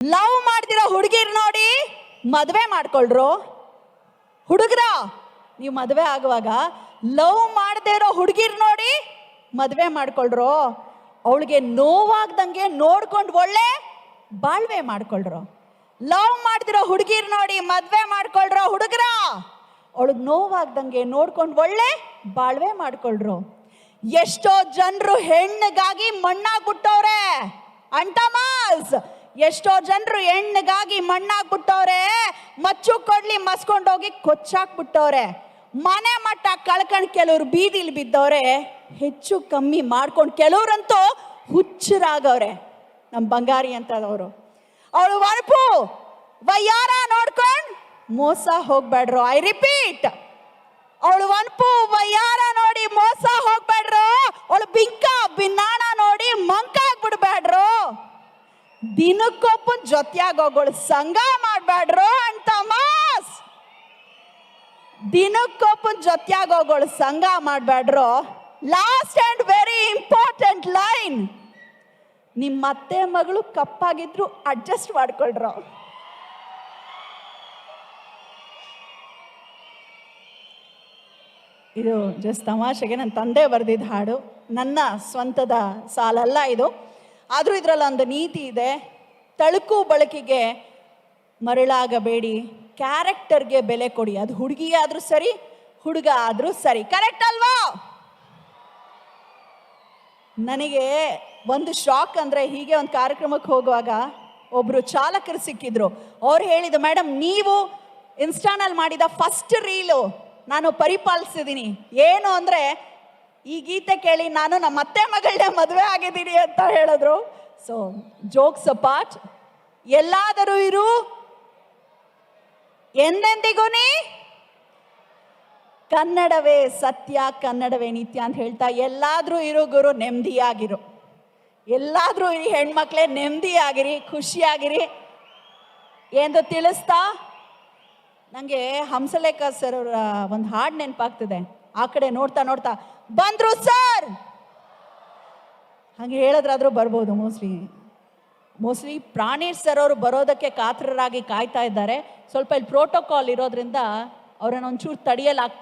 Love ಮಾಡ್ತಿರೋ ಹುಡುಗಿರ್ ನೋಡಿ ಮದುವೆ ಮಾಡ್ಕೊಳ್ರು. ಹುಡುಗರ ನೀವು ಮದುವೆ ಆಗುವಾಗ ಲವ್ ಮಾಡದೇ ಇರೋ ಹುಡುಗಿರ್ ನೋಡಿ ಮದುವೆ ಮಾಡ್ಕೊಳ್ರು. ಅವಳಿಗೆ ನೋವಾಗ್ದಂಗೆ ನೋಡ್ಕೊಂಡು ಒಳ್ಳೆ ಬಾಳ್ವೆ ಮಾಡ್ಕೊಳ್ರು. ಲವ್ ಮಾಡ್ತಿರೋ ಹುಡುಗಿರ್ ನೋಡಿ ಮದುವೆ ಮಾಡ್ಕೊಳ್ರೋ ಹುಡುಗರ, ಅವಳಿಗೆ ನೋವಾಗ್ದಂಗೆ ನೋಡ್ಕೊಂಡು ಒಳ್ಳೆ ಬಾಳ್ವೆ ಮಾಡ್ಕೊಳ್ರು. ಎಷ್ಟೋ ಜನರು ಹೆಣ್ಣಿಗಾಗಿ ಮಣ್ಣಾಗ್ಬಿಟ್ಟವ್ರೆ ಅಂಟಮಾಸ್. ಎಷ್ಟೋ ಜನರು ಹೆಣ್ಣಿಗಾಗಿ ಮಣ್ಣಾಗ್ಬಿಟ್ಟವ್ರೆ. ಮಚ್ಚು ಕೊಡ್ಲಿ ಮಸ್ಕೊಂಡೋಗಿ ಕೊಚ್ಚಾಕ್ಬಿಟ್ಟವ್ರೆ. ಮನೆ ಮಟ್ಟ ಕಳ್ಕೊಂಡು ಕೆಲವ್ರು ಬೀದಿಲಿ ಬಿದ್ದವ್ರೆ. ಹೆಚ್ಚು ಕಮ್ಮಿ ಮಾಡ್ಕೊಂಡು ಕೆಲವ್ರಂತೂ ಹುಚ್ಚರಾಗವ್ರೆ. ನಮ್ಮ ಬಂಗಾರಿ ಅಂತದವರು. ಅವಳು ಒಳಪು ವಯ್ಯಾರ ನೋಡ್ಕೊಂಡು ಮೋಸ ಹೋಗ್ಬೇಡ್ರು. ಐ ರಿಪೀಟ್, ಅವಳು ಒನ್ಪು ವಯ್ಯಾರ ನೋಡಿ ಮೋಸ ಹೋಗ್ಬೇಡ್ರು. ಅವಳು ಬಿಂಕ ಬಿನ್ನಾಣ ನೋಡಿ ಮಂಕ ಆಗ್ಬಿಡ್ಬೇಡ್ರು. ದಿನಕ್ಕೊಬ್ಬನ ಜೊತೆಯಾಗೋಗಳು ಸಂಘ ಮಾಡ್ಬೇಡ್ರು ಅಂತ ಮಾಸ್. ದಿನಕ್ಕೊಬ್ಬನ ಜೊತೆಯಾಗೋಗಳು ಸಂಘ ಮಾಡ್ಬೇಡ್ರು. Last and very important line, ನಿಮ್ಮ ಅತ್ತೆ ಮಗಳು ಕಪ್ಪಾಗಿದ್ರು ಅಡ್ಜಸ್ಟ್ ಮಾಡ್ಕೊಳ್ರು. ಇದು ಜಸ್ಟ್ ತಮಾಷೆಗೆ ನನ್ನ ತಂದೆ ಬರೆದಿದ್ದ ಹಾಡು, ನನ್ನ ಸ್ವಂತದ ಸಾಲಲ್ಲ ಇದು. ಆದರೂ ಇದರಲ್ಲಿ ಒಂದು ನೀತಿ ಇದೆ. ತಳುಕು ಬಳಕೆಗೆ ಮರಳಾಗಬೇಡಿ, ಕ್ಯಾರೆಕ್ಟರ್ಗೆ ಬೆಲೆ ಕೊಡಿ. ಅದು ಹುಡುಗಿ ಆದರೂ ಸರಿ, ಹುಡುಗ ಆದರೂ ಸರಿ. ಕರೆಕ್ಟ್ ಅಲ್ವಾ? ನನಗೆ ಒಂದು ಶಾಕ್ ಅಂದರೆ, ಹೀಗೆ ಒಂದು ಕಾರ್ಯಕ್ರಮಕ್ಕೆ ಹೋಗುವಾಗ ಒಬ್ಬರು ಚಾಲಕರು ಸಿಕ್ಕಿದ್ರು. ಅವ್ರು ಹೇಳಿದ್ರು, ಮೇಡಮ್ ನೀವು ಇನ್ಸ್ಟಾನಲ್ಲಿ ಮಾಡಿದ ಫಸ್ಟ್ ರೀಲು ನಾನು ಪರಿಪಾಲಿಸಿದ್ದೀನಿ. ಏನು ಅಂದರೆ, ಈ ಗೀತೆ ಕೇಳಿ ನಾನು ನಮ್ಮ ಅತ್ತೆ ಮಗಳನ್ನೇ ಮದುವೆ ಆಗಿದ್ದೀನಿ ಅಂತ ಹೇಳಿದ್ರು. ಸೊ ಜೋಕ್ಸ್ ಅಪಾರ್ಟ್, ಎಲ್ಲಾದರೂ ಇರು ಎಂದೆಂದಿಗೂ ನೀ ಕನ್ನಡವೇ ಸತ್ಯ ಕನ್ನಡವೇ ನಿತ್ಯ ಅಂತ ಹೇಳ್ತಾ, ಎಲ್ಲಾದರೂ ಇರು ಗುರು, ನೆಮ್ಮದಿಯಾಗಿರು. ಎಲ್ಲಾದರೂ ಈ ಹೆಣ್ಮಕ್ಳೇ ನೆಮ್ಮದಿಯಾಗಿರಿ, ಖುಷಿಯಾಗಿರಿ ಎಂದು ತಿಳಿಸ್ತಾ, ನನಗೆ ಹಂಸಲೇಖ ಸರ್ ಅವರ ಒಂದು ಹಾಡು ನೆನಪಾಗ್ತಿದೆ. ಆ ಕಡೆ ನೋಡ್ತಾ ನೋಡ್ತಾ ಬಂದ್ರು ಸರ್ ಹಾಗೆ ಹೇಳಿದ್ರಾದ್ರೂ ಬರ್ಬೋದು. ಮೋಸ್ಟ್ಲಿ ಪ್ರಾಣೇಶ್ ಸರ್ ಅವರು ಬರೋದಕ್ಕೆ ಕಾತರರಾಗಿ ಕಾಯ್ತಾ ಇದ್ದಾರೆ. ಸ್ವಲ್ಪ ಇಲ್ಲಿ ಪ್ರೋಟೋಕಾಲ್ ಇರೋದ್ರಿಂದ ಅವರನ್ನ ಒಂಚೂರು ತಡೆಯಲಾಗ್ತದೆ.